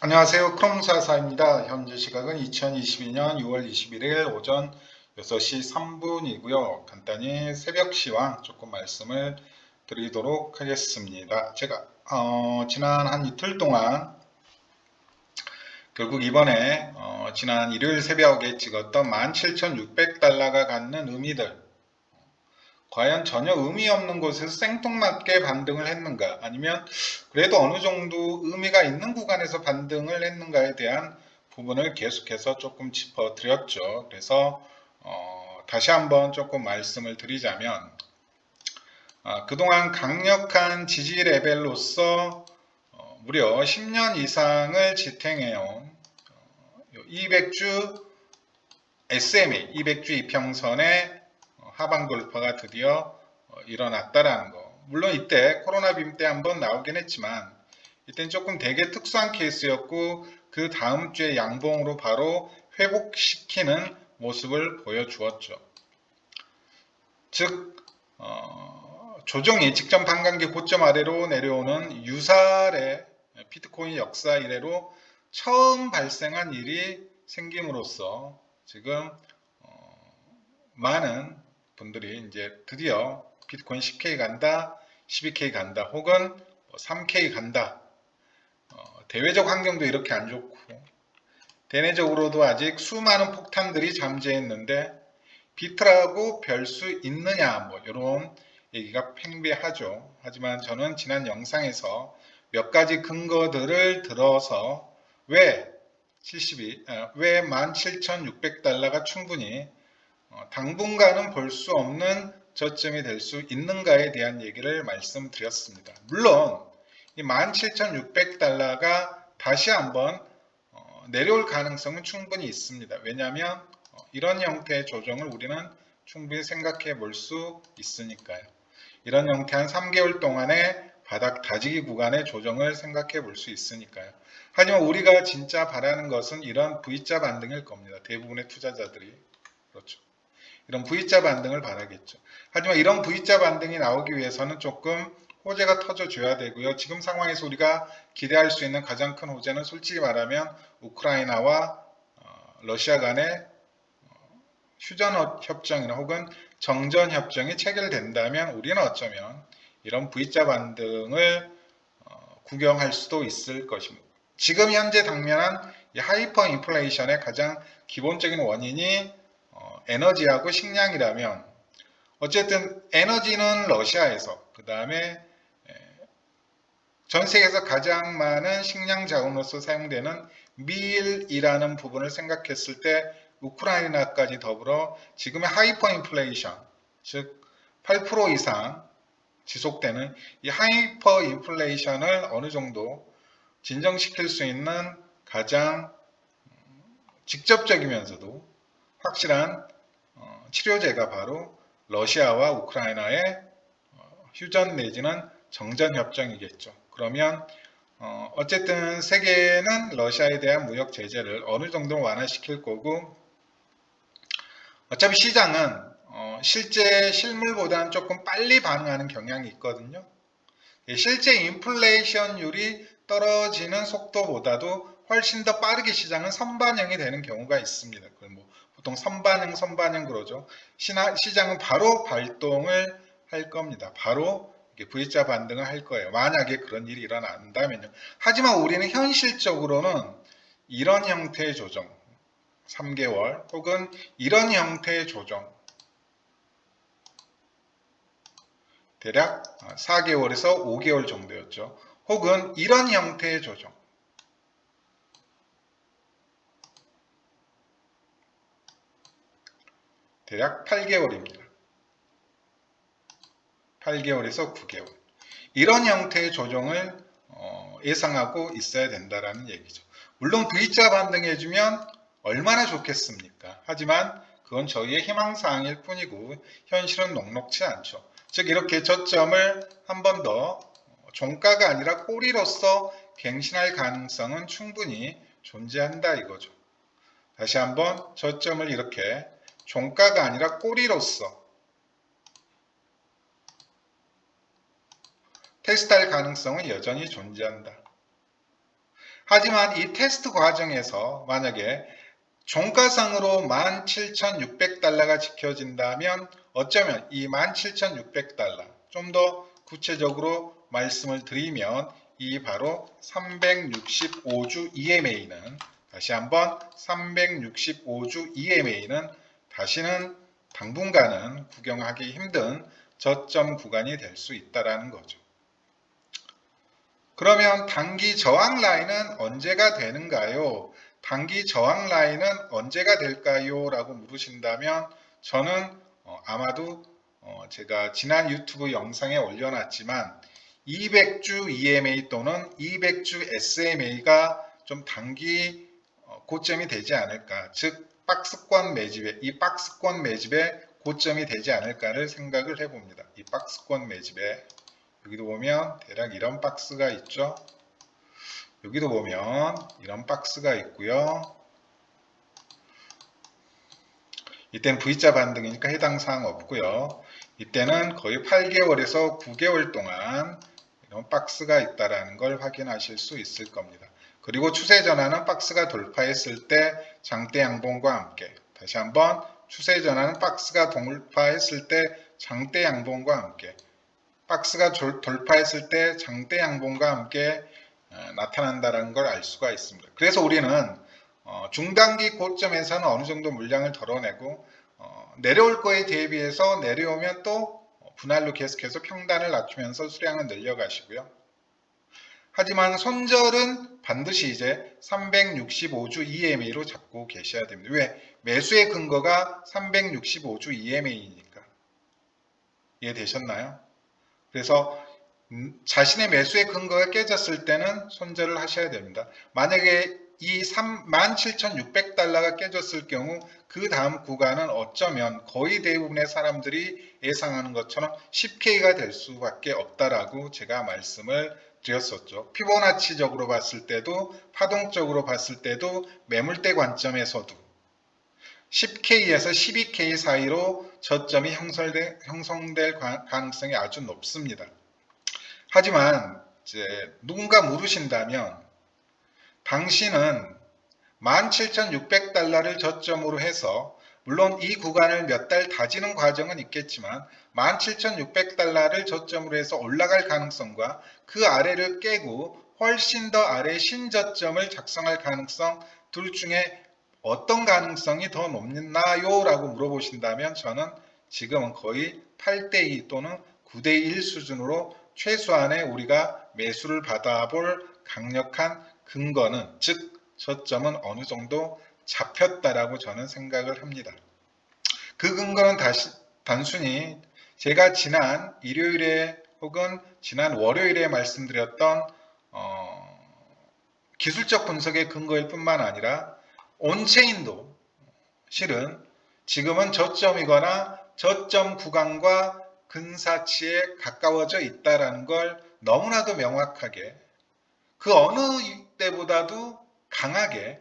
안녕하세요. 크롬사사입니다. 현재 시각은 2022년 6월 21일 오전 6시 3분이고요. 간단히 새벽 시황 조금 말씀을 드리도록 하겠습니다. 제가 지난 한 이틀 동안 결국 이번에 지난 일요일 새벽에 찍었던 17,600달러가 갖는 의미들, 과연 전혀 의미 없는 곳에서 생뚱맞게 반등을 했는가, 아니면 그래도 어느 정도 의미가 있는 구간에서 반등을 했는가에 대한 부분을 계속해서 조금 짚어드렸죠. 그래서 다시 한번 조금 말씀을 드리자면, 그동안 강력한 지지 레벨로서 무려 10년 이상을 지탱해온 200주 SMA, 200주 이평선의 하방 돌파가 드디어 일어났다라는 거. 물론 이때 코로나 빔 때 한번 나오긴 했지만 이때는 조금 되게 특수한 케이스였고 그 다음 주에 양봉으로 바로 회복시키는 모습을 보여주었죠. 즉 조정이 직전 반감기 고점 아래로 내려오는 유사의 비트코인 역사 이래로 처음 발생한 일이 생김으로써 지금 많은 분들이 이제 드디어 비트코인 10K 간다, 12K 간다, 혹은 3K 간다. 대외적 환경도 이렇게 안 좋고 대내적으로도 아직 수많은 폭탄들이 잠재했는데 비트라고 별 수 있느냐, 뭐 이런 얘기가 팽배하죠. 하지만 저는 지난 영상에서 몇 가지 근거들을 들어서 왜 17,600달러가 충분히 당분간은 볼 수 없는 저점이 될 수 있는가에 대한 얘기를 말씀드렸습니다. 물론 이 17,600달러가 다시 한번 내려올 가능성은 충분히 있습니다. 왜냐하면 이런 형태의 조정을 우리는 충분히 생각해 볼 수 있으니까요. 이런 형태 한 3개월 동안의 바닥 다지기 구간의 조정을 생각해 볼 수 있으니까요. 하지만 우리가 진짜 바라는 것은 이런 V자 반등일 겁니다. 대부분의 투자자들이. 그렇죠. 이런 V자 반등을 바라겠죠. 하지만 이런 V자 반등이 나오기 위해서는 조금 호재가 터져줘야 되고요. 지금 상황에서 우리가 기대할 수 있는 가장 큰 호재는 솔직히 말하면 우크라이나와 러시아 간의 휴전 협정이나 혹은 정전 협정이 체결된다면 우리는 어쩌면 이런 V자 반등을 구경할 수도 있을 것입니다. 지금 현재 당면한 이 하이퍼 인플레이션의 가장 기본적인 원인이 에너지하고 식량이라면 어쨌든 에너지는 러시아에서, 그 다음에 전 세계에서 가장 많은 식량 자원으로서 사용되는 밀이라는 부분을 생각했을 때 우크라이나까지 더불어 지금의 하이퍼 인플레이션, 즉 8% 이상 지속되는 이 하이퍼 인플레이션을 어느 정도 진정시킬 수 있는 가장 직접적이면서도 확실한 치료제가 바로 러시아와 우크라이나의 휴전 내지는 정전 협정이겠죠. 그러면 어쨌든 세계는 러시아에 대한 무역 제재를 어느 정도 완화시킬 거고, 어차피 시장은 실제 실물보다는 조금 빨리 반응하는 경향이 있거든요. 실제 인플레이션율이 떨어지는 속도보다도 훨씬 더 빠르게 시장은 선반영이 되는 경우가 있습니다. 그걸 뭐 보통 선반영 그러죠. 시장은 바로 발동을 할 겁니다. 바로 V자 반등을 할 거예요. 만약에 그런 일이 일어난다면요. 하지만 우리는 현실적으로는 이런 형태의 조정, 3개월 혹은 이런 형태의 조정, 대략 4개월에서 5개월 정도였죠. 혹은 이런 형태의 조정, 대략 8개월입니다. 8개월에서 9개월. 이런 형태의 조정을 예상하고 있어야 된다는 얘기죠. 물론 V자 반등해주면 얼마나 좋겠습니까? 하지만 그건 저희의 희망사항일 뿐이고 현실은 녹록치 않죠. 즉 이렇게 저점을 한 번 더 종가가 아니라 꼬리로서 갱신할 가능성은 충분히 존재한다 이거죠. 다시 한번 저점을 이렇게 종가가 아니라 꼬리로서 테스트할 가능성은 여전히 존재한다. 하지만 이 테스트 과정에서 만약에 종가상으로 17,600달러가 지켜진다면 어쩌면 이 17,600달러, 좀 더 구체적으로 말씀을 드리면 이 바로 365주 EMA는 다시 한번 365주 EMA는 다시는 당분간은 구경하기 힘든 저점 구간이 될 수 있다는 거죠. 그러면 단기 저항 라인은 언제가 되는가요? 단기 저항 라인은 언제가 될까요? 라고 물으신다면 저는 아마도 제가 지난 유튜브 영상에 올려놨지만 200주 EMA 또는 200주 SMA가 좀 단기 고점이 되지 않을까. 즉 박스권 매집에 이 박스권 매집의 고점이 되지 않을까를 생각을 해봅니다. 이 박스권 매집에 여기도 보면 대략 이런 박스가 있죠. 여기도 보면 이런 박스가 있고요. 이때는 V자 반등이니까 해당 사항 없고요. 이때는 거의 8개월에서 9개월 동안 이런 박스가 있다는 걸 확인하실 수 있을 겁니다. 그리고 추세 전환은 박스가 돌파했을 때 장대 양봉과 함께 다시 한번 추세 전환은 박스가 돌파했을 때 장대 양봉과 함께 박스가 돌파했을 때 장대 양봉과 함께 나타난다는 걸 알 수가 있습니다. 그래서 우리는 중단기 고점에서는 어느 정도 물량을 덜어내고 내려올 거에 대비해서 내려오면 또 분할로 계속해서 평단을 낮추면서 수량을 늘려가시고요. 하지만 손절은 반드시 이제 365주 EMA로 잡고 계셔야 됩니다. 왜? 매수의 근거가 365주 EMA이니까. 이해되셨나요? 그래서 자신의 매수의 근거가 깨졌을 때는 손절을 하셔야 됩니다. 만약에 이 17,600달러가 깨졌을 경우 그 다음 구간은 어쩌면 거의 대부분의 사람들이 예상하는 것처럼 10K가 될 수밖에 없다라고 제가 말씀을 드렸었죠. 피보나치적으로 봤을 때도 파동적으로 봤을 때도 매물대 관점에서도 10K에서 12K 사이로 저점이 형성될 가능성이 아주 높습니다. 하지만 이제 누군가 물으신다면 당신은 17,600달러를 저점으로 해서 물론 이 구간을 몇 달 다지는 과정은 있겠지만 17,600달러를 저점으로 해서 올라갈 가능성과 그 아래를 깨고 훨씬 더 아래 신저점을 작성할 가능성 둘 중에 어떤 가능성이 더 높나요? 라고 물어보신다면 저는 지금은 거의 8대2 또는 9대1 수준으로 최소한의 우리가 매수를 받아볼 강력한 근거는 즉 저점은 어느 정도 잡혔다라고 저는 생각을 합니다. 그 근거는 단순히 제가 지난 일요일에 혹은 지난 월요일에 말씀드렸던 기술적 분석의 근거일 뿐만 아니라 온체인도 실은 지금은 저점이거나 저점 구간과 근사치에 가까워져 있다는 걸 너무나도 명확하게 그 어느 때보다도 강하게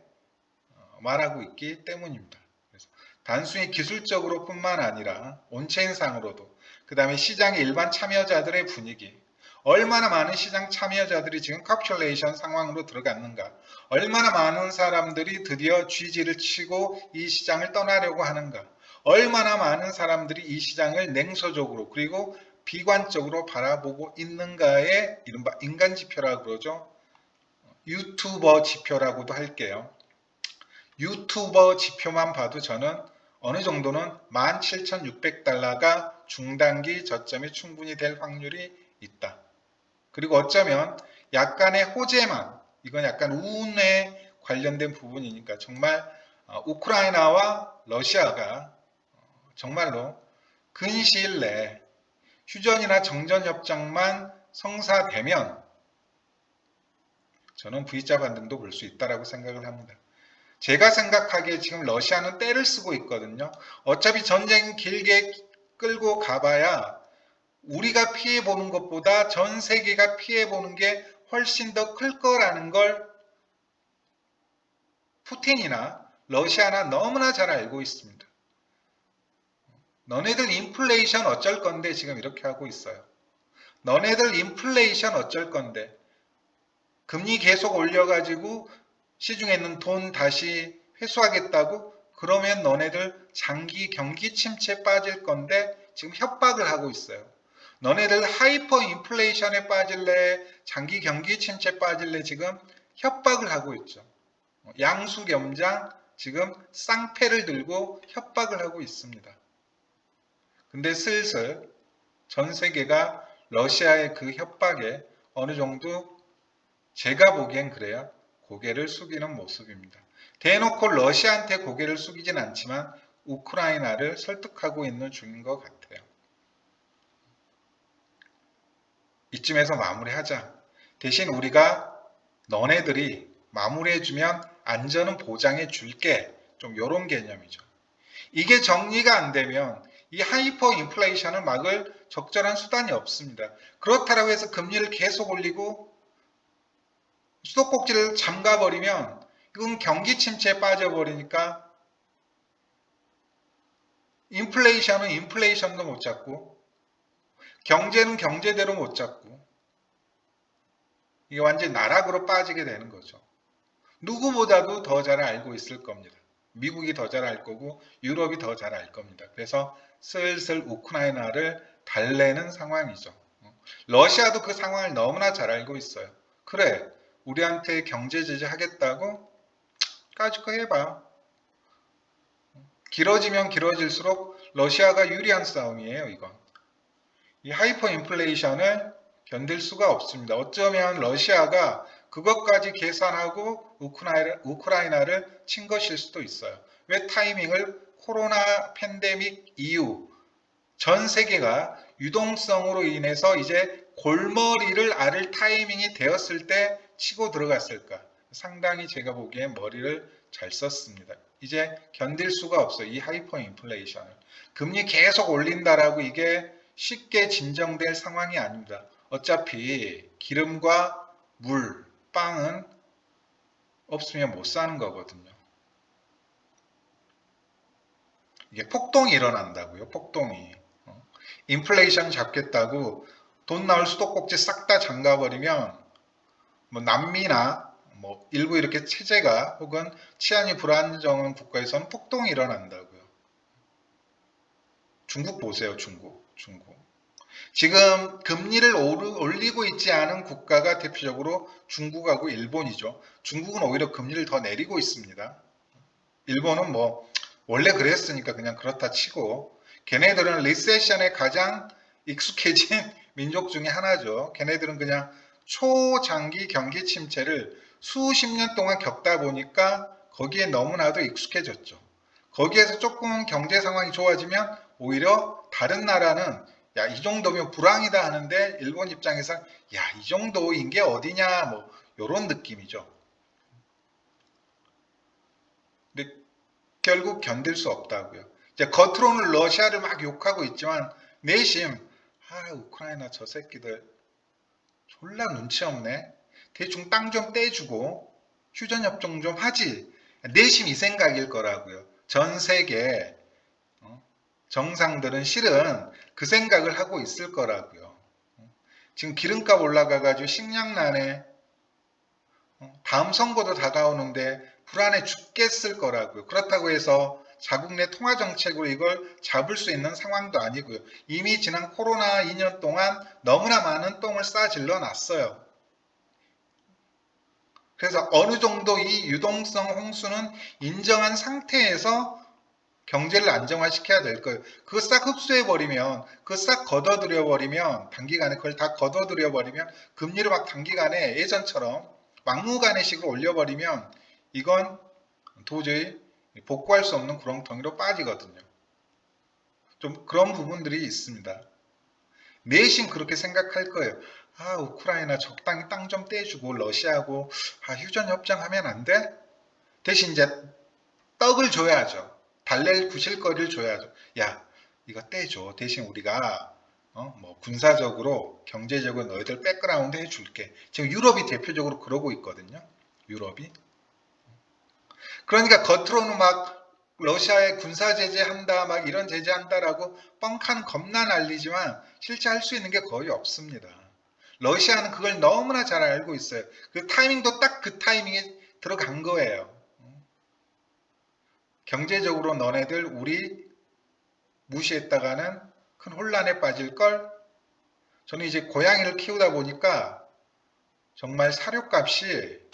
말하고 있기 때문입니다. 그래서 단순히 기술적으로 뿐만 아니라 온체인상으로도 그 다음에 시장의 일반 참여자들의 분위기 얼마나 많은 시장 참여자들이 지금 캡슐레이션 상황으로 들어갔는가 얼마나 많은 사람들이 드디어 쥐지를 치고 이 시장을 떠나려고 하는가 얼마나 많은 사람들이 이 시장을 냉소적으로 그리고 비관적으로 바라보고 있는가의 이른바 인간지표라고 그러죠. 유튜버 지표라고도 할게요. 유튜버 지표만 봐도 저는 어느 정도는 17,600달러가 중단기 저점이 충분히 될 확률이 있다. 그리고 어쩌면 약간의 호재만, 이건 약간 운에 관련된 부분이니까 정말 우크라이나와 러시아가 정말로 근시일 내에 휴전이나 정전협정만 성사되면 저는 V자 반등도 볼 수 있다고 생각을 합니다. 제가 생각하기에 지금 러시아는 때를 쓰고 있거든요. 어차피 전쟁 길게 끌고 가봐야 우리가 피해보는 것보다 전 세계가 피해보는 게 훨씬 더 클 거라는 걸 푸틴이나 러시아나 너무나 잘 알고 있습니다. 너네들 인플레이션 어쩔 건데 지금 이렇게 하고 있어요. 너네들 인플레이션 어쩔 건데 금리 계속 올려가지고 시중에 있는 돈 다시 회수하겠다고? 그러면 너네들 장기 경기 침체에 빠질 건데 지금 협박을 하고 있어요. 너네들 하이퍼 인플레이션에 빠질래? 장기 경기 침체에 빠질래? 지금 협박을 하고 있죠. 양수겸장 지금 쌍패를 들고 협박을 하고 있습니다. 근데 슬슬 전 세계가 러시아의 그 협박에 어느 정도 제가 보기엔 그래요. 고개를 숙이는 모습입니다. 대놓고 러시아한테 고개를 숙이진 않지만 우크라이나를 설득하고 있는 중인 것 같아요. 이쯤에서 마무리하자. 대신 우리가 너네들이 마무리해주면 안전은 보장해 줄게. 좀 이런 개념이죠. 이게 정리가 안 되면 이 하이퍼 인플레이션을 막을 적절한 수단이 없습니다. 그렇다고 해서 금리를 계속 올리고 수도꼭지를 잠가버리면 이건 경기 침체에 빠져버리니까 인플레이션은 인플레이션도 못 잡고 경제는 경제대로 못 잡고 이게 완전히 나락으로 빠지게 되는 거죠. 누구보다도 더 잘 알고 있을 겁니다. 미국이 더 잘 알 거고 유럽이 더 잘 알 겁니다. 그래서 슬슬 우크라이나를 달래는 상황이죠. 러시아도 그 상황을 너무나 잘 알고 있어요. 그래, 우리한테 경제 제재 하겠다고? 까짓 거 해봐. 길어지면 길어질수록 러시아가 유리한 싸움이에요, 이건. 이 하이퍼 인플레이션을 견딜 수가 없습니다. 어쩌면 러시아가 그것까지 계산하고 우크라이나를 친 것일 수도 있어요. 왜 타이밍을 코로나 팬데믹 이후 전 세계가 유동성으로 인해서 이제 골머리를 앓을 타이밍이 되었을 때 치고 들어갔을까? 상당히 제가 보기엔 머리를 잘 썼습니다. 이제 견딜 수가 없어요. 이 하이퍼 인플레이션을. 금리 계속 올린다라고 이게 쉽게 진정될 상황이 아닙니다. 어차피 기름과 물, 빵은 없으면 못 사는 거거든요. 이게 폭동이 일어난다고요. 폭동이. 인플레이션 잡겠다고 돈 나올 수도꼭지 싹 다 잠가버리면 뭐 남미나 뭐 일부 이렇게 체제가 혹은 치안이 불안정한 국가에서는 폭동이 일어난다고요. 중국 보세요. 중국. 지금 금리를 올리고 있지 않은 국가가 대표적으로 중국하고 일본이죠. 중국은 오히려 금리를 더 내리고 있습니다. 일본은 뭐 원래 그랬으니까 그냥 그렇다 치고 걔네들은 리세션에 가장 익숙해진 민족 중에 하나죠. 걔네들은 그냥 초장기 경기 침체를 수십 년 동안 겪다 보니까 거기에 너무나도 익숙해졌죠. 거기에서 조금 경제 상황이 좋아지면 오히려 다른 나라는 야, 이 정도면 불황이다 하는데 일본 입장에서 야, 이 정도인 게 어디냐 뭐 요런 느낌이죠. 근데 결국 견딜 수 없다고요. 이제 겉으로는 러시아를 막 욕하고 있지만 내심 우크라이나 저 새끼들 졸라 눈치 없네. 대충 땅 좀 떼주고 휴전협정 좀 하지. 내심 이 생각일 거라고요. 전 세계 정상들은 실은 그 생각을 하고 있을 거라고요. 지금 기름값 올라가가지고 식량난에 다음 선거도 다가오는데 불안해 죽겠을 거라고요. 그렇다고 해서 자국 내 통화 정책으로 이걸 잡을 수 있는 상황도 아니고요. 이미 지난 코로나 2년 동안 너무나 많은 똥을 싸질러 놨어요. 그래서 어느 정도 이 유동성 홍수는 인정한 상태에서 경제를 안정화시켜야 될 거예요. 그거 싹 흡수해버리면, 그거 싹 걷어들여버리면, 단기간에 그걸 다 걷어들여버리면, 금리를 막 단기간에 예전처럼 막무가내식으로 올려버리면, 이건 도저히 복구할 수 없는 구렁텅이로 빠지거든요. 좀 그런 부분들이 있습니다. 내심 그렇게 생각할 거예요. 우크라이나 적당히 땅 좀 떼주고, 러시아하고, 휴전협정하면 안 돼? 대신 이제 떡을 줘야죠. 달랠 구실거리를 줘야죠. 야, 이거 떼줘. 대신 우리가 뭐 군사적으로, 경제적으로 너희들 백그라운드 해줄게. 지금 유럽이 대표적으로 그러고 있거든요. 유럽이. 그러니까 겉으로는 막 러시아에 군사 제재한다, 막 이런 제재한다라고 뻥칸 겁나 날리지만 실제 할 수 있는 게 거의 없습니다. 러시아는 그걸 너무나 잘 알고 있어요. 그 타이밍도 딱 그 타이밍에 들어간 거예요. 경제적으로 너네들 우리 무시했다가는 큰 혼란에 빠질걸? 저는 이제 고양이를 키우다 보니까 정말 사료값이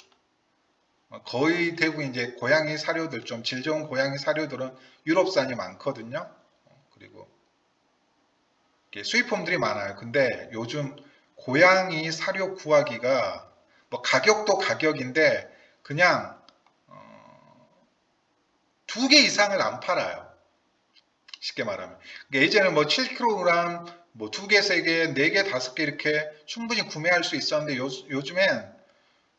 거의 대부분 이제 고양이 사료들, 좀 질 좋은 고양이 사료들은 유럽산이 많거든요. 그리고 수입품들이 많아요. 근데 요즘 고양이 사료 구하기가 뭐 가격도 가격인데 그냥 2개 이상을 안 팔아요. 쉽게 말하면. 예전에 뭐 7kg, 뭐 2개, 3개, 4개, 5개 이렇게 충분히 구매할 수 있었는데 요즘엔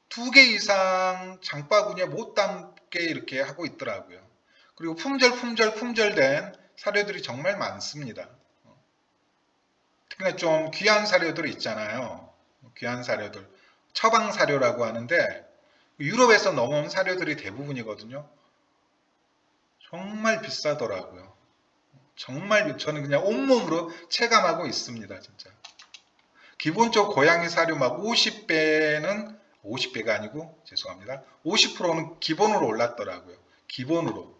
2개 이상 장바구니에 못 담게 이렇게 하고 있더라고요. 그리고 품절된 사료들이 정말 많습니다. 특히나 좀 귀한 사료들 있잖아요. 귀한 사료들. 처방 사료라고 하는데 유럽에서 넘어온 사료들이 대부분이거든요. 정말 비싸더라고요. 정말 저는 그냥 온몸으로 체감하고 있습니다. 진짜. 기본적 고양이 사료 막 50배가 아니고 죄송합니다. 50%는 기본으로 올랐더라고요. 기본으로.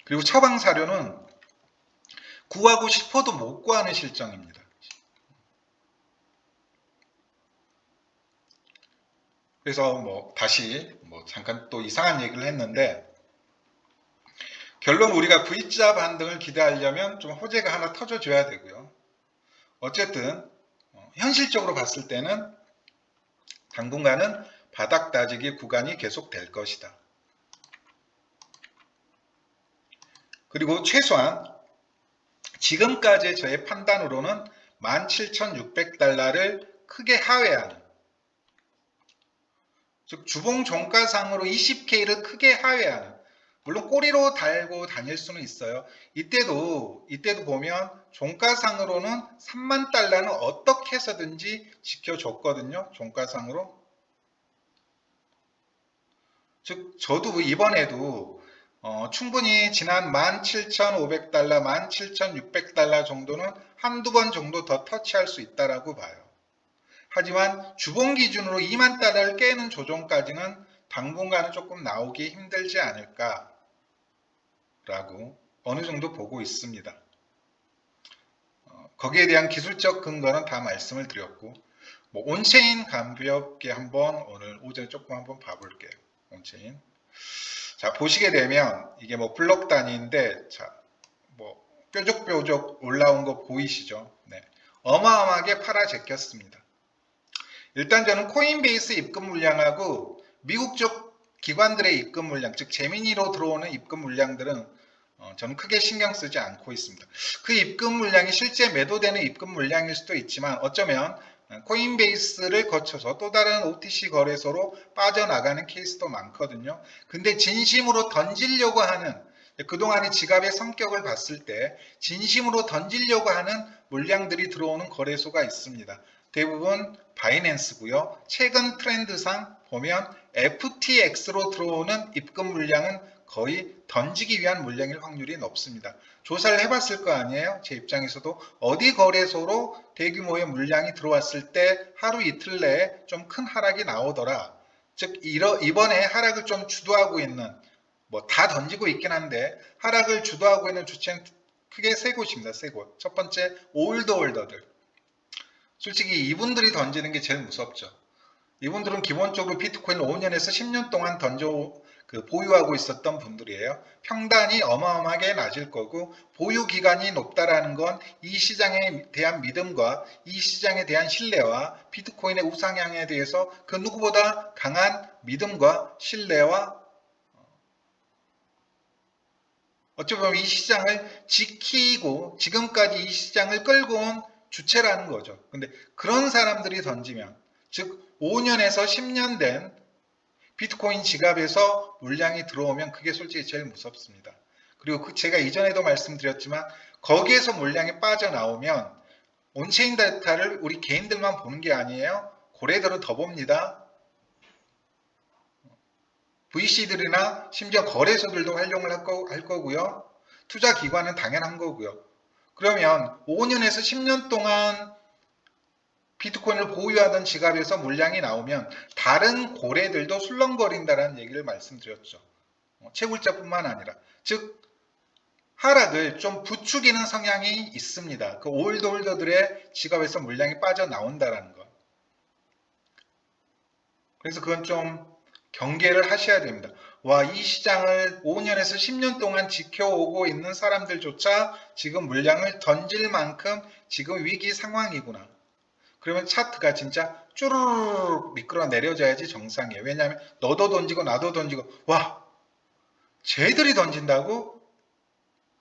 그리고 처방 사료는 구하고 싶어도 못 구하는 실정입니다. 그래서 뭐 다시 뭐 잠깐 또 이상한 얘기를 했는데 결론 우리가 V자 반등을 기대하려면 좀 호재가 하나 터져줘야 되고요. 어쨌든 현실적으로 봤을 때는 당분간은 바닥 다지기 구간이 계속될 것이다. 그리고 최소한 지금까지의 저의 판단으로는 17,600달러를 크게 하회하는, 즉 주봉 종가상으로 20K를 크게 하회하는, 물론 꼬리로 달고 다닐 수는 있어요. 이때도 보면 종가상으로는 3만 달러는 어떻게 해서든지 지켜줬거든요. 종가상으로. 즉 저도 이번에도 충분히 지난 17,500달러, 17,600달러 정도는 한두 번 정도 더 터치할 수 있다라고 봐요. 하지만 주봉 기준으로 2만 달러를 깨는 조정까지는 당분간은 조금 나오기 힘들지 않을까라고 어느 정도 보고 있습니다. 거기에 대한 기술적 근거는 다 말씀을 드렸고, 뭐 온체인 가볍게 한번 오늘 오전에 조금 한번 봐볼게요. 온체인. 자, 보시게 되면 이게 뭐 블록 단위인데, 자, 뭐 뾰족뾰족 올라온 거 보이시죠? 네. 어마어마하게 팔아 제꼈습니다. 일단 저는 코인베이스 입금 물량하고 미국 쪽 기관들의 입금 물량, 즉 제미니로 들어오는 입금 물량들은 저는 크게 신경 쓰지 않고 있습니다. 그 입금 물량이 실제 매도되는 입금 물량일 수도 있지만 어쩌면 코인베이스를 거쳐서 또 다른 OTC 거래소로 빠져나가는 케이스도 많거든요. 근데 진심으로 던지려고 하는, 그동안의 지갑의 성격을 봤을 때 진심으로 던지려고 하는 물량들이 들어오는 거래소가 있습니다. 대부분 바이낸스고요. 최근 트렌드상 보면 FTX로 들어오는 입금 물량은 거의 던지기 위한 물량일 확률이 높습니다. 조사를 해봤을 거 아니에요? 제 입장에서도 어디 거래소로 대규모의 물량이 들어왔을 때 하루 이틀 내에 좀 큰 하락이 나오더라. 즉 이번에 하락을 좀 주도하고 있는, 뭐 다 던지고 있긴 한데 하락을 주도하고 있는 주체는 크게 세 곳입니다. 세 곳. 첫 번째 올드홀더들. 솔직히 이분들이 던지는 게 제일 무섭죠. 이분들은 기본적으로 비트코인을 5년에서 10년 동안 보유하고 있었던 분들이에요. 평단이 어마어마하게 낮을 거고 보유 기간이 높다라는 건 이 시장에 대한 믿음과 이 시장에 대한 신뢰와 비트코인의 우상향에 대해서 그 누구보다 강한 믿음과 신뢰와 어찌 보면 이 시장을 지키고 지금까지 이 시장을 끌고 온 주체라는 거죠. 근데 그런 사람들이 던지면, 즉 5년에서 10년 된 비트코인 지갑에서 물량이 들어오면 그게 솔직히 제일 무섭습니다. 그리고 제가 이전에도 말씀드렸지만 거기에서 물량이 빠져나오면 온체인 데이터를 우리 개인들만 보는 게 아니에요. 고래들은 더 봅니다. VC들이나 심지어 거래소들도 활용을 할 거고요. 투자 기관은 당연한 거고요. 그러면 5년에서 10년 동안 비트코인을 보유하던 지갑에서 물량이 나오면 다른 고래들도 술렁거린다는 얘기를 말씀드렸죠. 채굴자뿐만 아니라. 즉 하락을 좀 부추기는 성향이 있습니다. 그 올드홀더들의 지갑에서 물량이 빠져나온다는 것. 그래서 그건 좀 경계를 하셔야 됩니다. 와, 이 시장을 5년에서 10년 동안 지켜오고 있는 사람들조차 지금 물량을 던질 만큼 지금 위기 상황이구나. 그러면 차트가 진짜 쭈르륵 미끄러 내려져야지 정상이에요. 왜냐하면 너도 던지고 나도 던지고 와, 쟤들이 던진다고?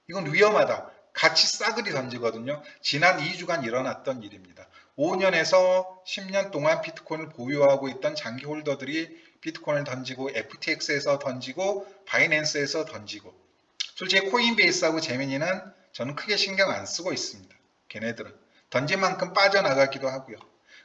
이건 위험하다. 같이 싸그리 던지거든요. 지난 2주간 일어났던 일입니다. 5년에서 10년 동안 비트코인을 보유하고 있던 장기 홀더들이 비트코인을 던지고 FTX에서 던지고 바이낸스에서 던지고 솔직히 코인베이스하고 제미니는 저는 크게 신경 안 쓰고 있습니다. 걔네들은 던진 만큼 빠져나가기도 하고요.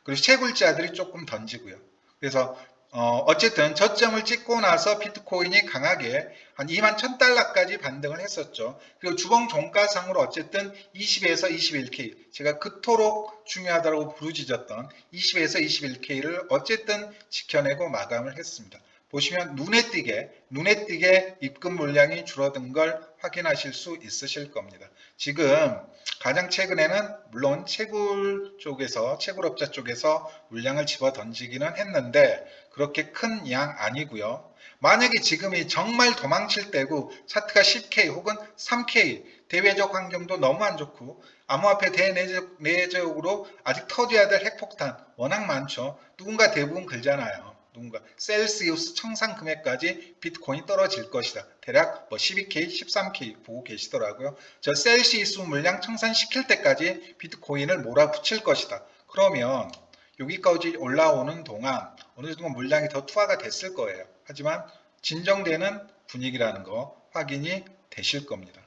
그리고 채굴자들이 조금 던지고요. 그래서 어쨌든 저점을 찍고 나서 비트코인이 강하게 한 21,000달러까지 반등을 했었죠. 그리고 주봉 종가상으로 어쨌든 20에서 21K, 제가 그토록 중요하다고 부르짖었던 20에서 21K를 어쨌든 지켜내고 마감을 했습니다. 보시면 눈에 띄게 입금 물량이 줄어든 걸 확인하실 수 있으실 겁니다. 지금 가장 최근에는 물론 채굴업자 쪽에서 물량을 집어 던지기는 했는데 그렇게 큰 양 아니고요. 만약에 지금이 정말 도망칠 때고 차트가 10K 혹은 3K 대외적 환경도 너무 안 좋고 암호화폐 대내적으로 아직 터져야 될 핵폭탄 워낙 많죠. 누군가 대부분 긁잖아요. 누군가 셀시우스 청산 금액까지 비트코인이 떨어질 것이다. 대략 12K, 13K 보고 계시더라고요. 저 셀시우스 물량 청산시킬 때까지 비트코인을 몰아붙일 것이다. 그러면 여기까지 올라오는 동안 어느 정도 물량이 더 투하가 됐을 거예요. 하지만 진정되는 분위기라는 거 확인이 되실 겁니다.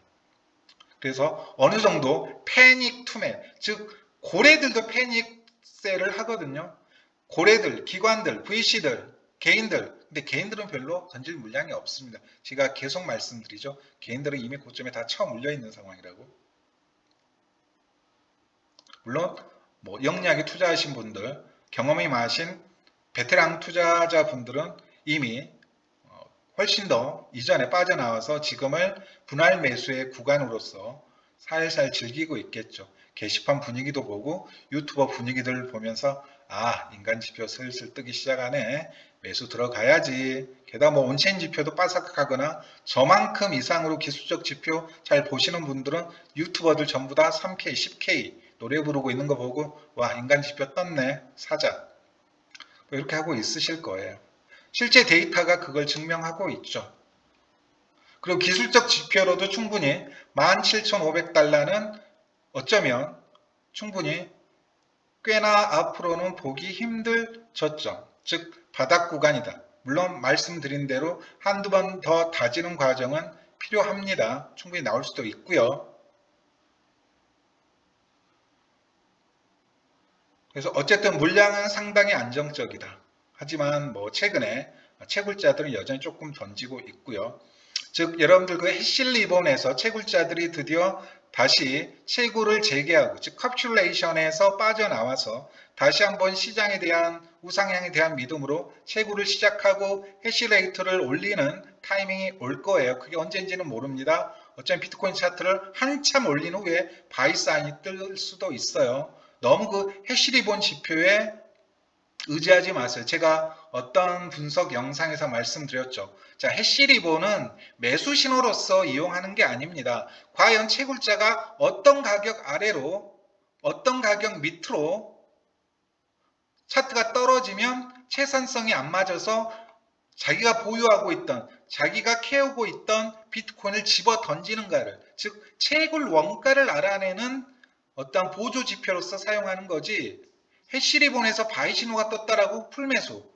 그래서 어느 정도 패닉 투매, 즉 고래들도 패닉 셀을 하거든요. 고래들, 기관들, VC들, 개인들. 근데 개인들은 별로 던질 물량이 없습니다. 제가 계속 말씀드리죠. 개인들은 이미 고점에 다 처음 물려 있는 상황이라고. 물론 영리하게 투자하신 분들, 경험이 많으신 베테랑 투자자분들은 이미 훨씬 더 이전에 빠져나와서 지금을 분할 매수의 구간으로서 살살 즐기고 있겠죠. 게시판 분위기도 보고 유튜버 분위기들 보면서 아, 인간 지표 슬슬 뜨기 시작하네. 매수 들어가야지. 게다가 온체인 지표도 빠삭하거나 저만큼 이상으로 기술적 지표 잘 보시는 분들은 유튜버들 전부 다 3K, 10K 노래 부르고 있는 거 보고 와, 인간 지표 떴네. 사자. 이렇게 하고 있으실 거예요. 실제 데이터가 그걸 증명하고 있죠. 그리고 기술적 지표로도 충분히 17,500달러는 어쩌면 충분히 꽤나 앞으로는 보기 힘들 저점, 즉 바닥 구간이다. 물론 말씀드린 대로 한두 번 더 다지는 과정은 필요합니다. 충분히 나올 수도 있고요. 그래서 어쨌든 물량은 상당히 안정적이다. 하지만 최근에 채굴자들은 여전히 조금 던지고 있고요. 즉 여러분들 그 해실리본에서 채굴자들이 드디어 다시 채굴을 재개하고 즉 캡슐레이션에서 빠져나와서 다시 한번 시장에 대한 우상향에 대한 믿음으로 채굴을 시작하고 해시레이트를 올리는 타이밍이 올 거예요. 그게 언제인지는 모릅니다. 어쩌면 비트코인 차트를 한참 올린 후에 바이 사인이 뜰 수도 있어요. 너무 그 해시리본 지표에 의지하지 마세요. 제가 어떤 분석 영상에서 말씀드렸죠. 자, 해시리본은 매수 신호로서 이용하는 게 아닙니다. 과연 채굴자가 어떤 가격 아래로, 어떤 가격 밑으로 차트가 떨어지면 채산성이 안 맞아서 자기가 보유하고 있던, 자기가 캐오고 있던 비트코인을 집어 던지는가를, 즉 채굴 원가를 알아내는 어떤 보조 지표로서 사용하는 거지 해시리본에서 바이 신호가 떴다라고 풀매수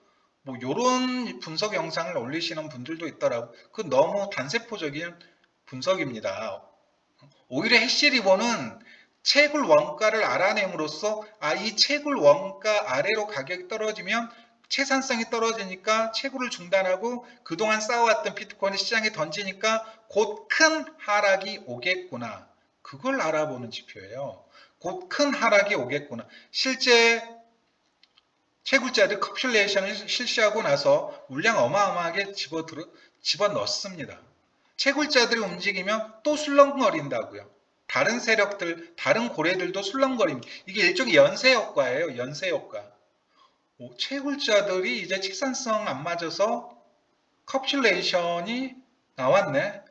요런 분석 영상을 올리시는 분들도 있더라고. 그건 너무 단세포적인 분석입니다. 오히려 해시리본은 채굴 원가를 알아냄으로써 이 채굴 원가 아래로 가격이 떨어지면 채산성이 떨어지니까 채굴을 중단하고 그동안 쌓아왔던 비트코인을 시장에 던지니까 곧 큰 하락이 오겠구나. 그걸 알아보는 지표예요. 곧 큰 하락이 오겠구나. 실제 채굴자들 커퓰레이션을 실시하고 나서 물량 어마어마하게 집어넣습니다. 채굴자들이 움직이면 또 술렁거린다고요. 다른 세력들, 다른 고래들도 술렁거립니다. 이게 일종의 연쇄 효과예요. 연쇄 효과. 채굴자들이 이제 직산성 안 맞아서 커퓰레이션이 나왔네.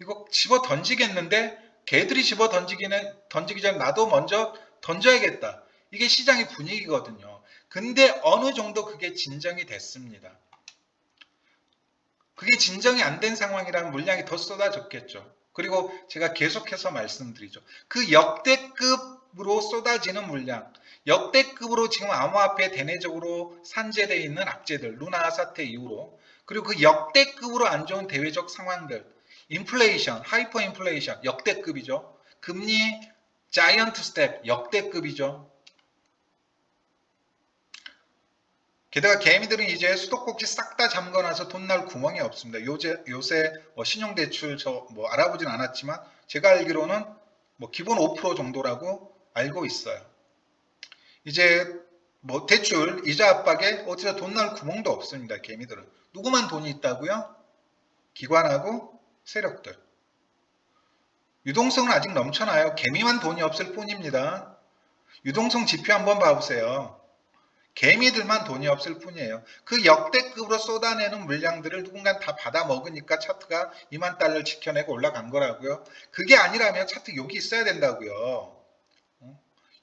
이거 집어 던지겠는데 걔들이 집어 던지기 전에 나도 먼저 던져야겠다. 이게 시장의 분위기거든요. 근데 어느 정도 그게 진정이 됐습니다. 그게 진정이 안 된 상황이라면 물량이 더 쏟아졌겠죠. 그리고 제가 계속해서 말씀드리죠. 그 역대급으로 쏟아지는 물량, 역대급으로 지금 암호화폐 대내적으로 산재되어 있는 악재들, 루나 사태 이후로, 그리고 그 역대급으로 안 좋은 대외적 상황들, 인플레이션, 하이퍼 인플레이션, 역대급이죠. 금리, 자이언트 스텝, 역대급이죠. 게다가 개미들은 이제 수도꼭지 싹 다 잠궈놔서 돈 날 구멍이 없습니다. 요새 신용대출 알아보진 않았지만 제가 알기로는 기본 5% 정도라고 알고 있어요. 이제 대출 이자 압박에 어디서 돈 날 구멍도 없습니다. 개미들은. 누구만 돈이 있다고요? 기관하고 세력들. 유동성은 아직 넘쳐나요. 개미만 돈이 없을 뿐입니다. 유동성 지표 한번 봐보세요. 개미들만 돈이 없을 뿐이에요. 그 역대급으로 쏟아내는 물량들을 누군가 다 받아 먹으니까 차트가 2만 달러를 지켜내고 올라간 거라고요. 그게 아니라면 차트 여기 있어야 된다고요.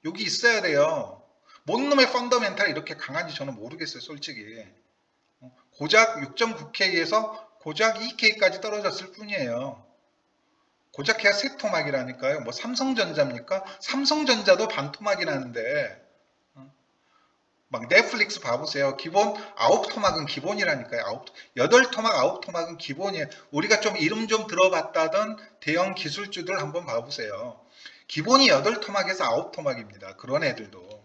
여기 있어야 돼요. 뭔 놈의 펀더멘탈이 이렇게 강한지 저는 모르겠어요. 솔직히. 고작 6.9K에서 고작 2K까지 떨어졌을 뿐이에요. 고작 해야 세 토막이라니까요. 삼성전자입니까? 삼성전자도 반 토막이 나는데 막 넷플릭스 봐보세요. 기본 9토막은 기본이라니까요. 8토막, 9토막은 기본이에요. 우리가 좀 이름 좀 들어봤다던 대형 기술주들 한번 봐보세요. 기본이 8토막에서 9토막입니다. 그런 애들도.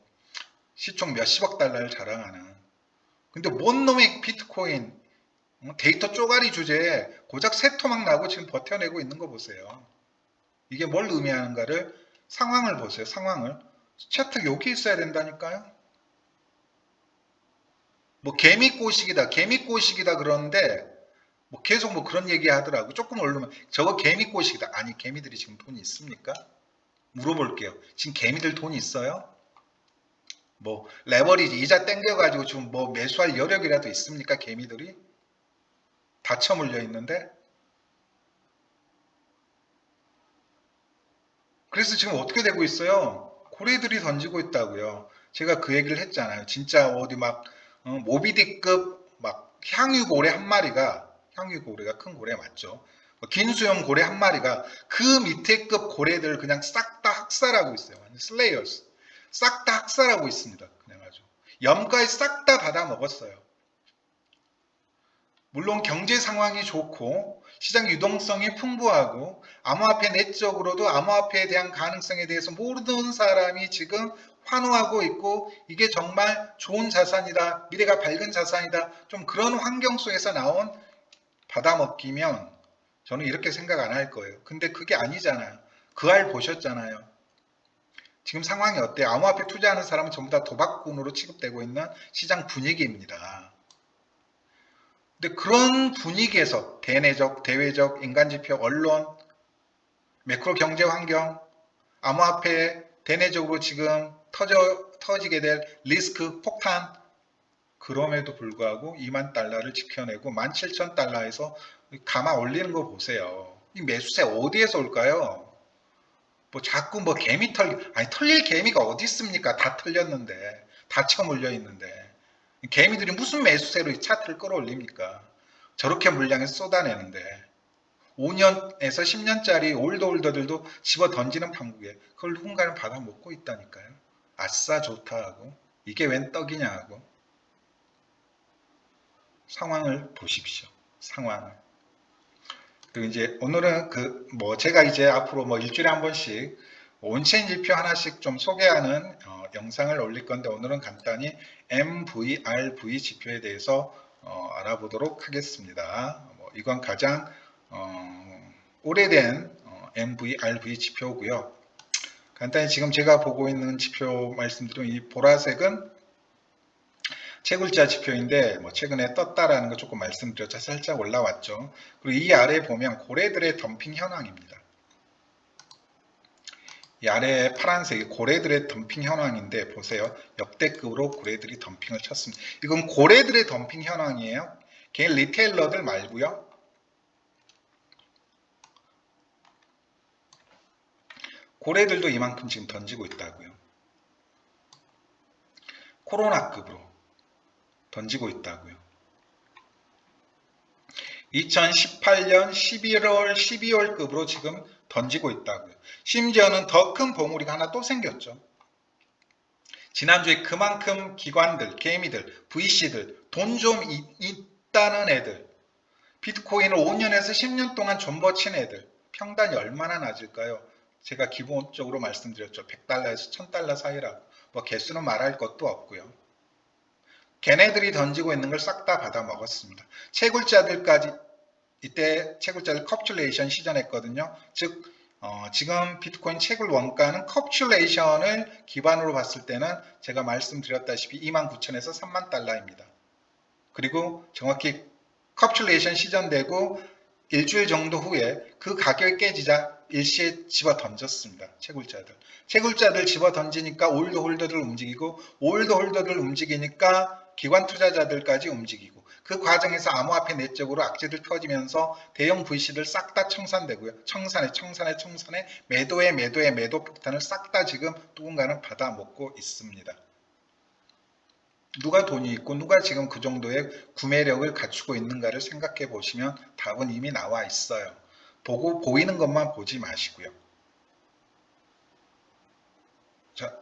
시총 몇십억 달러를 자랑하는. 근데 뭔 놈의 비트코인, 데이터 쪼가리 주제에 고작 3토막 나고 지금 버텨내고 있는 거 보세요. 이게 뭘 의미하는가를 상황을 보세요. 상황을. 차트 여기 있어야 된다니까요. 개미꼬식이다 그러는데 계속 그런 얘기 하더라고. 조금 오르면 저거 개미꼬식이다. 아니 개미들이 지금 돈이 있습니까? 물어볼게요. 지금 개미들 돈이 있어요? 레버리지 이자 땡겨가지고 지금 매수할 여력이라도 있습니까? 개미들이 닫혀 물려 있는데. 그래서 지금 어떻게 되고 있어요? 고래들이 던지고 있다고요. 제가 그 얘기를 했잖아요. 진짜 어디 모비딕급 향유고래 한 마리가, 향유고래가 큰 고래 맞죠? 긴 수염 고래 한 마리가 그 밑에 급 고래들 그냥 싹 다 학살하고 있어요. 슬레이어스. 싹 다 학살하고 있습니다. 그냥 아주. 염가에 싹 다 받아 먹었어요. 물론 경제 상황이 좋고 시장 유동성이 풍부하고 암호화폐 내적으로도 암호화폐에 대한 가능성에 대해서 모든 사람이 지금 환호하고 있고 이게 정말 좋은 자산이다, 미래가 밝은 자산이다, 좀 그런 환경 속에서 나온 받아먹기면 저는 이렇게 생각 안 할 거예요. 근데 그게 아니잖아요. 그 알 보셨잖아요. 지금 상황이 어때요? 암호화폐 투자하는 사람은 전부 다 도박꾼으로 취급되고 있는 시장 분위기입니다. 근데 그런 분위기에서 대내적, 대외적, 인간지표, 언론, 매크로 경제 환경, 암호화폐 대내적으로 지금 터지게 될 리스크, 폭탄, 그럼에도 불구하고 2만 달러를 지켜내고 17,000달러에서 감아 올리는 거 보세요. 이 매수세 어디에서 올까요? 자꾸 개미 털릴 개미가 어디 있습니까? 다 털렸는데, 다 쳐물려 있는데. 개미들이 무슨 매수세로 이 차트를 끌어올립니까? 저렇게 물량에서 쏟아내는데 5년에서 10년짜리 올더들도 집어 던지는 판국에 그걸 누군가는 받아먹고 있다니까요. 아싸 좋다 하고 이게 웬 떡이냐 하고. 상황을 보십시오. 상황을. 그리고 이제 오늘은 제가 이제 앞으로 일주일에 한 번씩 온체인 지표 하나씩 좀 소개하는 영상을 올릴 건데 오늘은 간단히 MVRV 지표에 대해서 알아보도록 하겠습니다. 이건 가장 오래된 MVRV 지표고요. 간단히 지금 제가 보고 있는 지표 말씀드리면 이 보라색은 채굴자 지표인데 최근에 떴다라는 거 조금 말씀드렸죠. 살짝 올라왔죠. 그리고 이 아래 보면 고래들의 덤핑 현황입니다. 이 아래 파란색이 고래들의 덤핑 현황인데 보세요. 역대급으로 고래들이 덤핑을 쳤습니다. 이건 고래들의 덤핑 현황이에요. 개인 리테일러들 말고요. 고래들도 이만큼 지금 던지고 있다고요. 코로나급으로 던지고 있다고요. 2018년 11월, 12월급으로 지금 던지고 있다고요. 심지어는 더 큰 봉우리가 하나 또 생겼죠. 지난주에 그만큼 기관들, 개미들, VC들, 돈 좀 있다는 애들, 비트코인을 5년에서 10년 동안 존버친 애들, 평단이 얼마나 낮을까요? 제가 기본적으로 말씀드렸죠. 100달러에서 1000달러 사이라고. 개수는 말할 것도 없고요. 걔네들이 던지고 있는 걸 싹 다 받아 먹었습니다. 채굴자들까지 이때 채굴자들 컵슐레이션 시전했거든요. 즉 지금 비트코인 채굴 원가는 컵슐레이션을 기반으로 봤을 때는 제가 말씀드렸다시피 29,000에서 3만 달러입니다. 그리고 정확히 컵슐레이션 시전되고 일주일 정도 후에 그 가격이 깨지자 일시에 집어 던졌습니다. 채굴자들 집어 던지니까 올드 홀더들 움직이고 올드 홀더들 움직이니까 기관 투자자들까지 움직이고 그 과정에서 암호화폐 내적으로 악재들 펴지면서 대형 VC들 싹 다 청산되고요. 청산에 매도 폭탄을 싹 다 지금 누군가는 받아먹고 있습니다. 누가 돈이 있고 누가 지금 그 정도의 구매력을 갖추고 있는가를 생각해 보시면 답은 이미 나와 있어요. 보이는 것만 보지 마시고요. 자,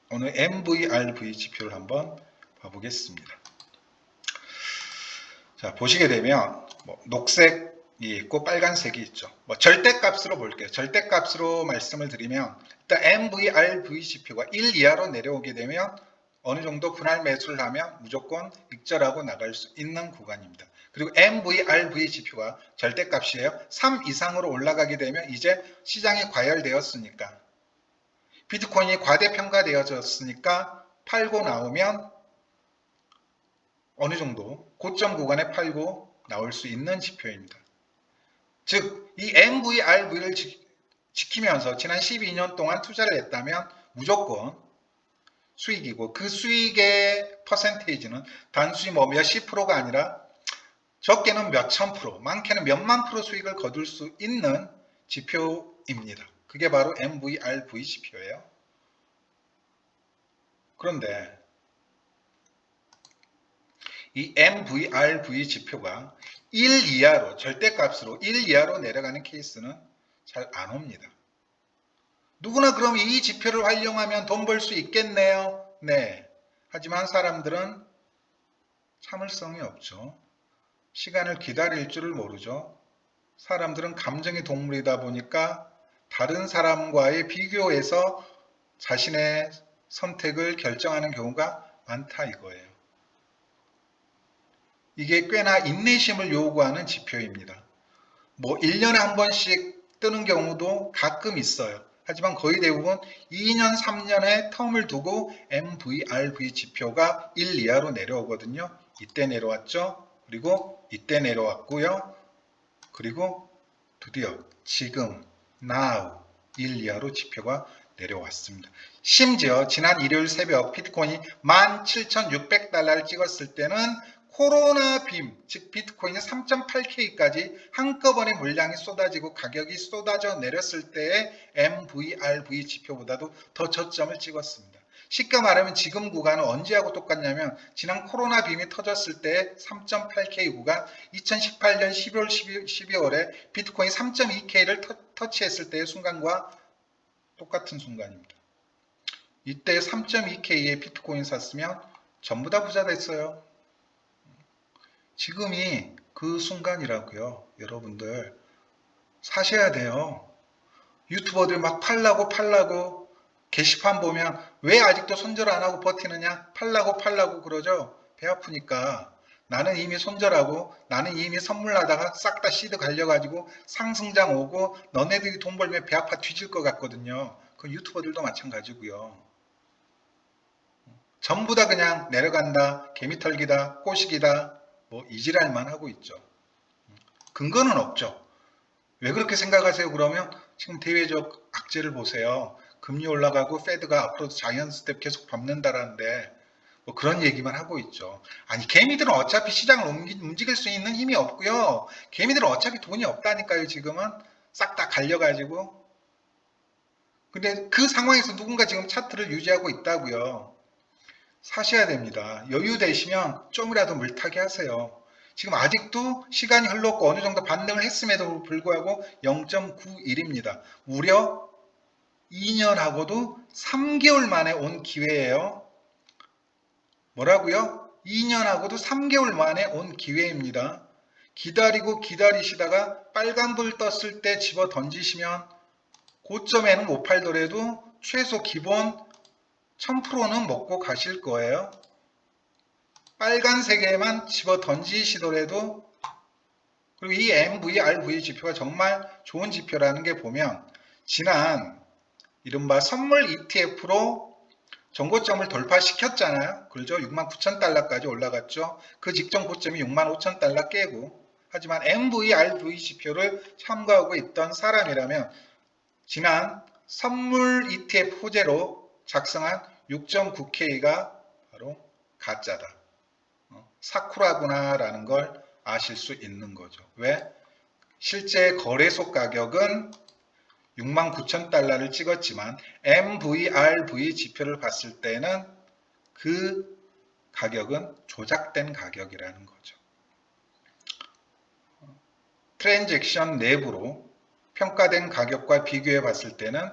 오늘 MVRV 지표를 한번 봐보겠습니다. 자, 보시게 되면 녹색이 있고 빨간색이 있죠. 절대값으로 볼게요. 절대값으로 말씀을 드리면 일단 MVRV 지표가 1 이하로 내려오게 되면 어느 정도 분할 매수를 하면 무조건 익절하고 나갈 수 있는 구간입니다. 그리고 MVRV 지표가 절대값이에요. 3 이상으로 올라가게 되면 이제 시장이 과열되었으니까 비트코인이 과대평가되어졌으니까 팔고 나오면 어느 정도 고점 구간에 팔고 나올 수 있는 지표입니다. 즉, 이 MVRV를 지키면서 지난 12년 동안 투자를 했다면 무조건 수익이고 그 수익의 퍼센테이지는 단순히 몇십 프로가 아니라 적게는 몇천 프로, 많게는 몇만 프로 수익을 거둘 수 있는 지표입니다. 그게 바로 MVRV 지표예요. 그런데 이 MVRV 지표가 1 이하로 절대값으로 1 이하로 내려가는 케이스는 잘 안 옵니다. 누구나 그럼 이 지표를 활용하면 돈 벌 수 있겠네요. 네. 하지만 사람들은 참을성이 없죠. 시간을 기다릴 줄을 모르죠. 사람들은 감정의 동물이다 보니까 다른 사람과의 비교해서 자신의 선택을 결정하는 경우가 많다 이거예요. 이게 꽤나 인내심을 요구하는 지표입니다. 1년에 한 번씩 뜨는 경우도 가끔 있어요. 하지만 거의 대부분 2년, 3년의 텀을 두고 MVRV 지표가 1 이하로 내려오거든요. 이때 내려왔죠. 그리고 이때 내려왔고요. 그리고 드디어 지금 now 1 이하로 지표가 내려왔습니다. 심지어 지난 일요일 새벽 비트코인이 17,600달러를 찍었을 때는 코로나 빔, 즉 비트코인이 3.8K까지 한꺼번에 물량이 쏟아지고 가격이 쏟아져 내렸을 때의 MVRV 지표보다도 더 저점을 찍었습니다. 쉽게 말하면 지금 구간은 언제하고 똑같냐면 지난 코로나 빔이 터졌을 때 3.8K 구간 2018년 11월 12월에 비트코인 3.2K를 터치했을 때의 순간과 똑같은 순간입니다. 이때 3.2K의 비트코인 샀으면 전부 다 부자 됐어요. 지금이 그 순간이라고요. 여러분들 사셔야 돼요. 유튜버들 막 팔라고 게시판 보면 왜 아직도 손절 안 하고 버티느냐? 팔라고 그러죠. 배 아프니까. 나는 이미 손절하고 나는 이미 선물하다가 싹 다 시드 갈려가지고 상승장 오고 너네들이 돈 벌면 배 아파 뒤질 것 같거든요. 그 유튜버들도 마찬가지고요. 전부 다 그냥 내려간다, 개미털기다, 꼬시기다, 뭐 이지랄만 하고 있죠. 근거는 없죠. 왜 그렇게 생각하세요? 그러면 지금 대외적 악재를 보세요. 금리 올라가고 페드가 앞으로 자이언트 스텝 계속 밟는다라는데 뭐 그런 얘기만 하고 있죠. 아니 개미들은 어차피 시장을 움직일 수 있는 힘이 없고요. 개미들은 어차피 돈이 없다니까요. 지금은 싹 다 갈려가지고. 근데 그 상황에서 누군가 지금 차트를 유지하고 있다고요. 사셔야 됩니다. 여유 되시면 좀이라도 물타기 하세요. 지금 아직도 시간이 흘렀고 어느 정도 반등을 했음에도 불구하고 0.91입니다. 무려 2년하고도 3개월 만에 온 기회예요. 뭐라고요? 2년하고도 3개월 만에 온 기회입니다. 기다리고 기다리시다가 빨간불 떴을 때 집어 던지시면 고점에는 못 팔더라도 최소 기본 1000%는 먹고 가실 거예요. 빨간색에만 집어 던지시더라도 그리고 이 MV, RV 지표가 정말 좋은 지표라는 게 보면 지난 이른바 선물 ETF로 전고점을 돌파시켰잖아요. 그렇죠? 69,000달러까지 올라갔죠. 그 직전 고점이 65,000달러 깨고 하지만 MV, RV 지표를 참고하고 있던 사람이라면 지난 선물 ETF 호재로 작성한 6.9K가 바로 가짜다. 사쿠라구나라는 걸 아실 수 있는 거죠. 왜? 실제 거래소 가격은 69,000달러를 찍었지만 MVRV 지표를 봤을 때는 그 가격은 조작된 가격이라는 거죠. 트랜잭션 내부로 평가된 가격과 비교해 봤을 때는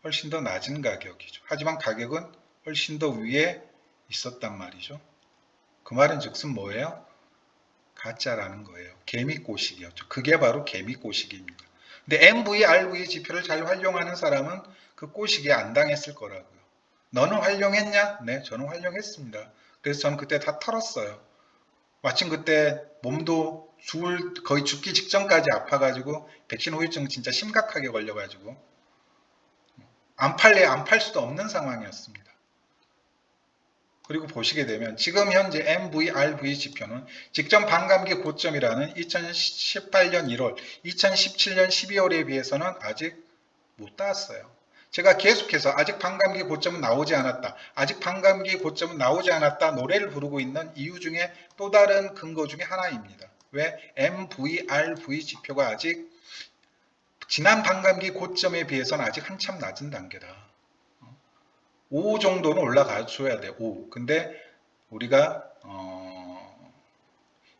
훨씬 더 낮은 가격이죠. 하지만 가격은 훨씬 더 위에 있었단 말이죠. 그 말은 즉슨 뭐예요? 가짜라는 거예요. 개미꼬시기였죠. 그게 바로 개미꼬시기입니다. 근데 MV, RV 지표를 잘 활용하는 사람은 그 꼬시기에 안 당했을 거라고요. 너는 활용했냐? 네, 저는 활용했습니다. 그래서 저는 그때 다 털었어요. 마침 그때 몸도 거의 죽기 직전까지 아파가지고 백신 후유증 진짜 심각하게 걸려가지고 안 팔래 안 팔 수도 없는 상황이었습니다. 그리고 보시게 되면 지금 현재 MVRV 지표는 직전 반감기 고점이라는 2018년 1월, 2017년 12월에 비해서는 아직 못 닿았어요. 제가 계속해서 아직 반감기 고점은 나오지 않았다. 아직 반감기 고점은 나오지 않았다. 노래를 부르고 있는 이유 중에 또 다른 근거 중에 하나입니다. 왜? MVRV 지표가 아직 지난 반감기 고점에 비해서는 아직 한참 낮은 단계다. 5 정도는 올라가 줘야 돼. 5. 근데 우리가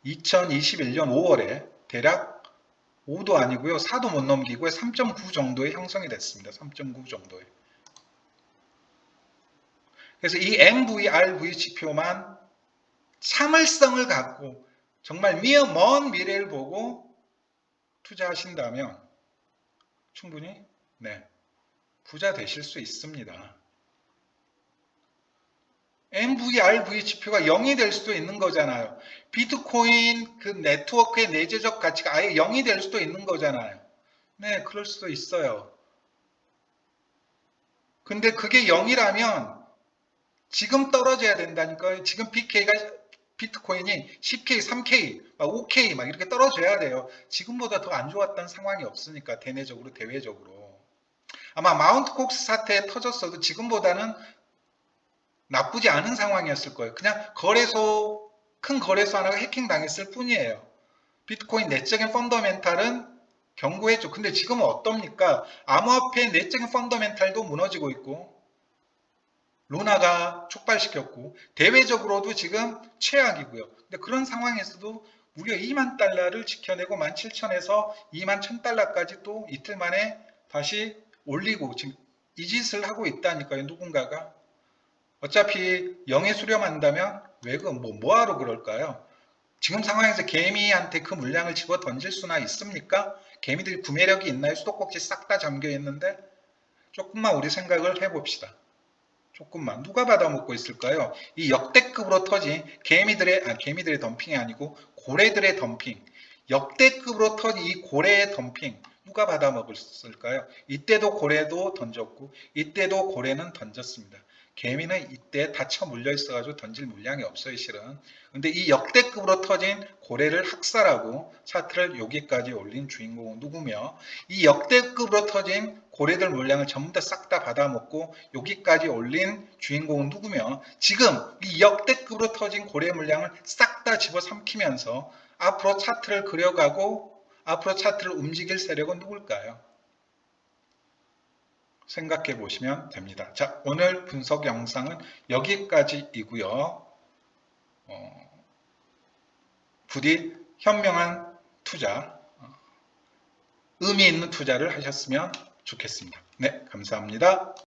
2021년 5월에 대략 5도 아니고요. 4도 못 넘기고 3.9 정도에 형성이 됐습니다. 3.9 정도에. 그래서 이 MVRV 지표만 참을성을 갖고 정말 먼 미래를 보고 투자하신다면 충분히 부자 되실 수 있습니다. MVRV 지표가 0이 될 수도 있는 거잖아요. 비트코인 그 네트워크의 내재적 가치가 아예 0이 될 수도 있는 거잖아요. 네, 그럴 수도 있어요. 근데 그게 0이라면 지금 떨어져야 된다니까요. 지금 비트코인이 10K, 3K, 5K 막 이렇게 떨어져야 돼요. 지금보다 더 안 좋았던 상황이 없으니까 대내적으로 대외적으로. 아마 마운트 콕스 사태에 터졌어도 지금보다는 나쁘지 않은 상황이었을 거예요. 그냥 큰 거래소 하나가 해킹 당했을 뿐이에요. 비트코인 내적인 펀더멘탈은 견고했죠. 근데 지금은 어떻습니까? 암호화폐 내적인 펀더멘탈도 무너지고 있고 루나가 촉발시켰고 대외적으로도 지금 최악이고요. 근데 그런 상황에서도 무려 2만 달러를 지켜내고 17,000에서 2만 1,000달러까지 또 이틀 만에 다시 올리고 지금 이 짓을 하고 있다니까요. 누군가가. 어차피 0에 수렴한다면 왜 뭐하러 그럴까요? 지금 상황에서 개미한테 그 물량을 집어 던질 수나 있습니까? 개미들이 구매력이 있나요? 수도꼭지 싹 다 잠겨 있는데 조금만 우리 생각을 해봅시다. 조금만. 누가 받아먹고 있을까요? 이 역대급으로 터진 개미들의 덤핑이 아니고 고래들의 덤핑. 역대급으로 터진 이 고래의 덤핑. 누가 받아먹었을까요? 이때도 고래도 던졌고 이때도 고래는 던졌습니다. 개미는 이때 다쳐 물려 있어가지고 던질 물량이 없어요, 실은. 근데 이 역대급으로 터진 고래를 학살하고 차트를 여기까지 올린 주인공은 누구며, 이 역대급으로 터진 고래들 물량을 전부 다 싹 다 받아먹고 여기까지 올린 주인공은 누구며, 지금 이 역대급으로 터진 고래 물량을 싹 다 집어삼키면서 앞으로 차트를 그려가고 앞으로 차트를 움직일 세력은 누굴까요? 생각해 보시면 됩니다. 자, 오늘 분석 영상은 여기까지이고요. 부디 현명한 투자, 의미 있는 투자를 하셨으면 좋겠습니다. 네, 감사합니다.